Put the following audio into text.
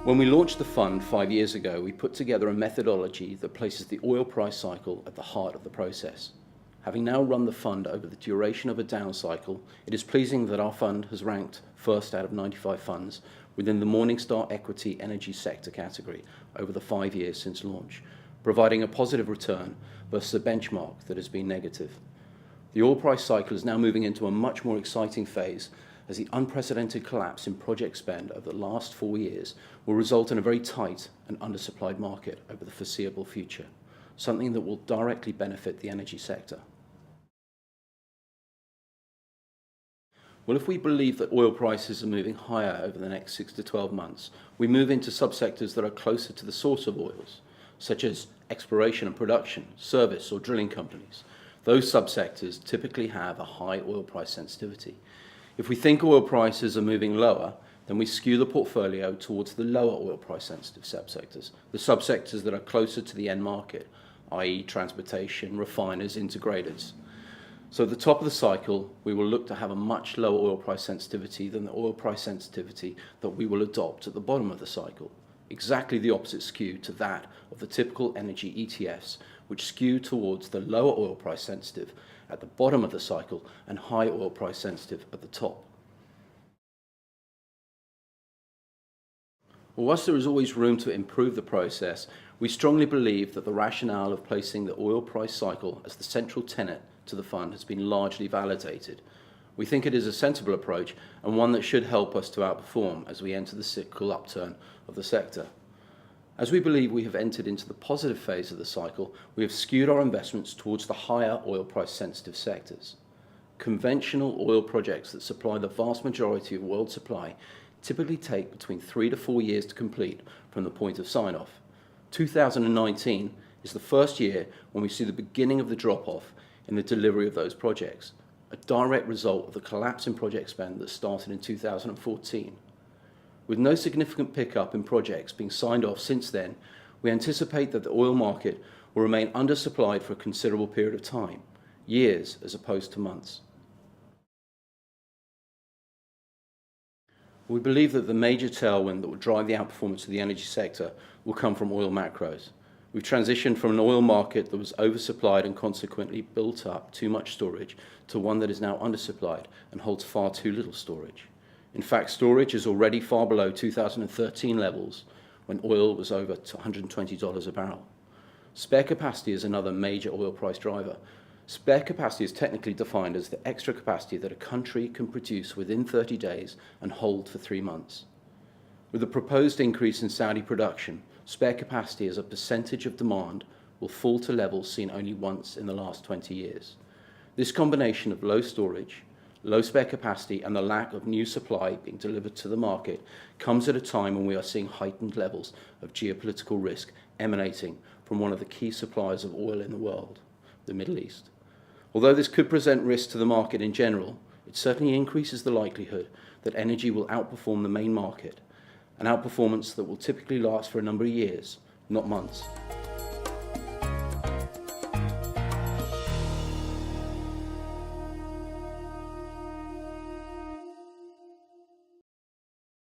When we launched the fund 5 years ago, we put together a methodology that places the oil price cycle at the heart of the process. Having now run the fund over the duration of a down cycle, it is pleasing that our fund has ranked first out of 95 funds within the Morningstar Equity Energy Sector category over the 5 years since launch, providing a positive return versus a benchmark that has been negative. The oil price cycle is now moving into a much more exciting phase, as the unprecedented collapse in project spend over the last 4 years will result in a very tight and undersupplied market over the foreseeable future, something that will directly benefit the energy sector. Well, if we believe that oil prices are moving higher over the next 6 to 12 months, we move into subsectors that are closer to the source of oils, such as exploration and production, service or drilling companies. Those subsectors typically have a high oil price sensitivity. If we think oil prices are moving lower, then we skew the portfolio towards the lower oil price sensitive subsectors, the subsectors that are closer to the end market, i.e. transportation, refiners, integrators. So at the top of the cycle, we will look to have a much lower oil price sensitivity than the oil price sensitivity that we will adopt at the bottom of the cycle. Exactly the opposite skew to that of the typical energy ETFs, which skew towards the lower oil price sensitive at the bottom of the cycle and high oil price sensitive at the top. Well, whilst there is always room to improve the process, we strongly believe that the rationale of placing the oil price cycle as the central tenet to the fund has been largely validated. We think it is a sensible approach and one that should help us to outperform as we enter the cyclical upturn of the sector. As we believe we have entered into the positive phase of the cycle, we have skewed our investments towards the higher oil price sensitive sectors. Conventional oil projects that supply the vast majority of world supply typically take between 3 to 4 years to complete from the point of sign-off. 2019 is the first year when we see the beginning of the drop-off in the delivery of those projects, a direct result of the collapse in project spend that started in 2014. With no significant pickup in projects being signed off since then, we anticipate that the oil market will remain undersupplied for a considerable period of time, years as opposed to months. We believe that the major tailwind that will drive the outperformance of the energy sector will come from oil macros. We've transitioned from an oil market that was oversupplied and consequently built up too much storage to one that is now undersupplied and holds far too little storage. In fact, storage is already far below 2013 levels when oil was over $120 a barrel. Spare capacity is another major oil price driver. Spare capacity is technically defined as the extra capacity that a country can produce within 30 days and hold for 3 months. With the proposed increase in Saudi production, spare capacity as a percentage of demand will fall to levels seen only once in the last 20 years. This combination of low storage, low spare capacity and the lack of new supply being delivered to the market comes at a time when we are seeing heightened levels of geopolitical risk emanating from one of the key suppliers of oil in the world, the Middle East. Although this could present risk to the market in general, it certainly increases the likelihood that energy will outperform the main market, an outperformance that will typically last for a number of years, not months.